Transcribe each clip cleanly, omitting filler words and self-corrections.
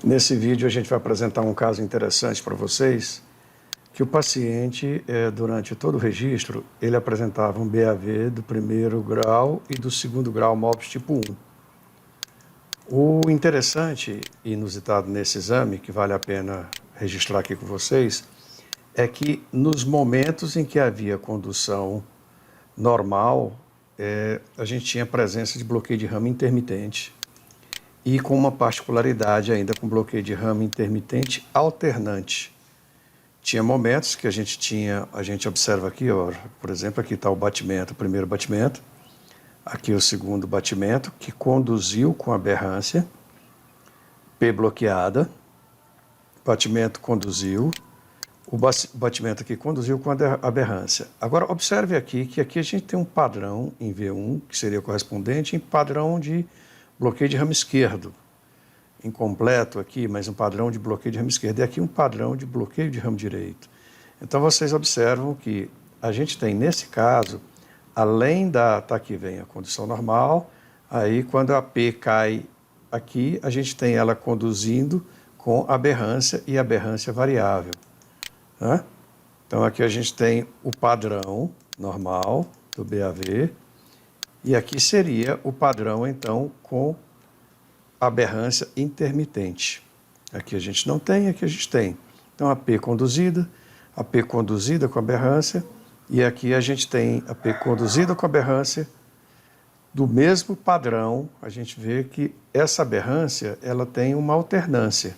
Nesse vídeo a gente vai apresentar um caso interessante para vocês, que o paciente, durante todo o registro, ele apresentava um BAV do primeiro grau e do segundo grau MOPS tipo 1. O interessante e inusitado nesse exame, que vale a pena registrar aqui com vocês, é que nos momentos em que havia condução normal, a gente tinha presença de bloqueio de ramo intermitente e com uma particularidade ainda com bloqueio de ramo intermitente alternante. Tinha momentos que a gente observa aqui, ó, por exemplo, aqui está o batimento, o primeiro batimento, aqui o segundo batimento, que conduziu com aberrância, P bloqueada, batimento conduziu, o batimento aqui conduziu com aberrância. Agora, observe aqui que aqui a gente tem um padrão em V1, que seria correspondente em padrão de bloqueio de ramo esquerdo. Incompleto aqui, mas um padrão de bloqueio de ramo esquerdo. E aqui um padrão de bloqueio de ramo direito. Então, vocês observam que a gente tem, nesse caso, além da... Tá, aqui vem a condução normal, aí quando a P cai aqui, a gente tem ela conduzindo com aberrância e aberrância variável. Né? Então, aqui a gente tem o padrão normal do BAV, e aqui seria o padrão, então, com aberrância intermitente. Aqui a gente não tem, aqui a gente tem. Então, a P conduzida com aberrância, e aqui a gente tem a P conduzida com aberrância do mesmo padrão. A gente vê que essa aberrância, ela tem uma alternância.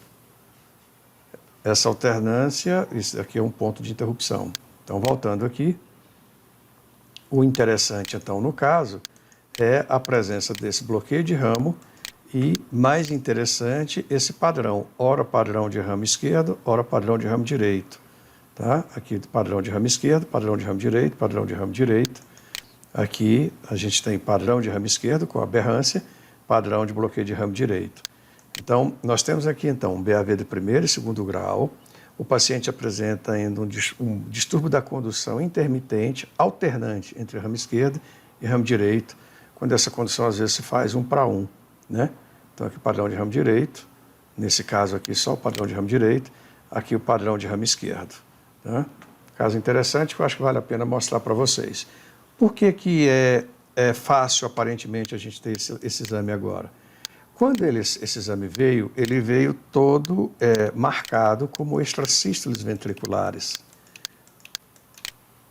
Essa alternância, isso aqui é um ponto de interrupção. Então, voltando aqui, o interessante, então, no caso, é a presença desse bloqueio de ramo e, mais interessante, esse padrão. Ora padrão de ramo esquerdo, ora padrão de ramo direito. Tá? Aqui padrão de ramo esquerdo, padrão de ramo direito, padrão de ramo direito. Aqui a gente tem padrão de ramo esquerdo com aberrância, padrão de bloqueio de ramo direito. Então, nós temos aqui, então, um BAV de primeiro e segundo grau. O paciente apresenta ainda um distúrbio da condução intermitente, alternante entre ramo esquerdo e ramo direito, quando essa condução, às vezes, se faz 1:1, né? Então, aqui o padrão de ramo direito, nesse caso aqui só o padrão de ramo direito, aqui o padrão de ramo esquerdo. Tá? Caso interessante que eu acho que vale a pena mostrar para vocês. Por que que é fácil, aparentemente, a gente ter esse exame agora? Quando esse exame veio, ele veio todo marcado como extrasístoles ventriculares.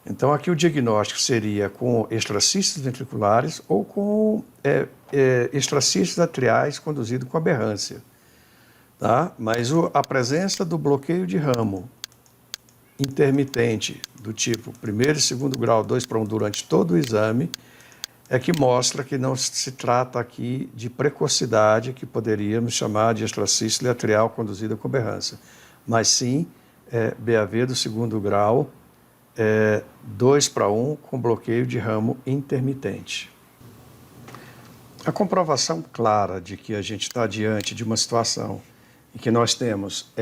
Então, aqui o diagnóstico seria com extrasístoles ventriculares ou com extrasístoles atriais conduzido com aberrância. Tá? Mas a presença do bloqueio de ramo intermitente do tipo primeiro e segundo grau 2:1 durante todo o exame é que mostra que não se trata aqui de precocidade, que poderíamos chamar de extrasístole atrial conduzida com aberrância, mas sim BAV do segundo grau 2:1 com bloqueio de ramo intermitente. A comprovação clara de que a gente está diante de uma situação em que nós temos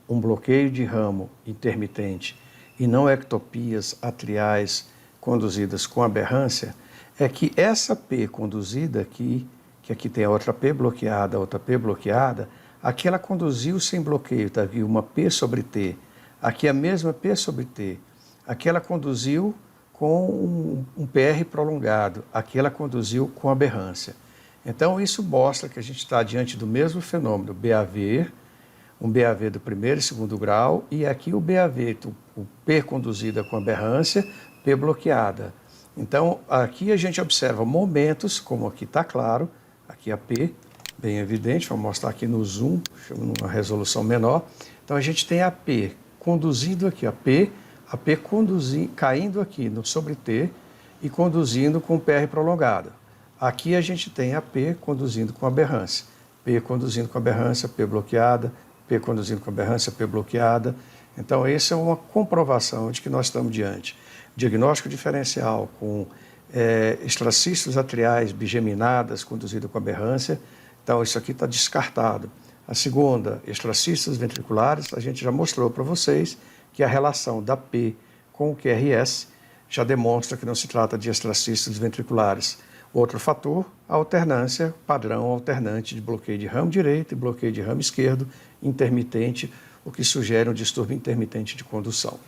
um bloqueio de ramo intermitente e não ectopias atriais conduzidas com aberrância é que essa P conduzida aqui, que aqui tem a outra P bloqueada, aqui ela conduziu sem bloqueio, tá aqui uma P sobre T, aqui a mesma P sobre T, aqui ela conduziu com um PR prolongado, aqui ela conduziu com aberrância. Então isso mostra que a gente está diante do mesmo fenômeno, BAV, um BAV do primeiro e segundo grau, e aqui o BAV, o P conduzida com aberrância, P bloqueada. Então, aqui a gente observa momentos, como aqui está claro, aqui a P, bem evidente, vou mostrar aqui no zoom, numa resolução menor. Então, a gente tem a P conduzindo aqui, a P caindo aqui no sobre T e conduzindo com PR prolongado. Aqui a gente tem a P conduzindo com aberrância, P conduzindo com aberrância, P bloqueada, P conduzindo com aberrância, P bloqueada. Então, essa é uma comprovação de que nós estamos diante. Diagnóstico diferencial com extrasístoles atriais bigeminadas conduzido com aberrância. Então, isso aqui está descartado. A segunda, extrasístoles ventriculares, a gente já mostrou para vocês que a relação da P com o QRS já demonstra que não se trata de extrasístoles ventriculares. Outro fator, a alternância, padrão alternante de bloqueio de ramo direito e bloqueio de ramo esquerdo, intermitente, o que sugere um distúrbio intermitente de condução.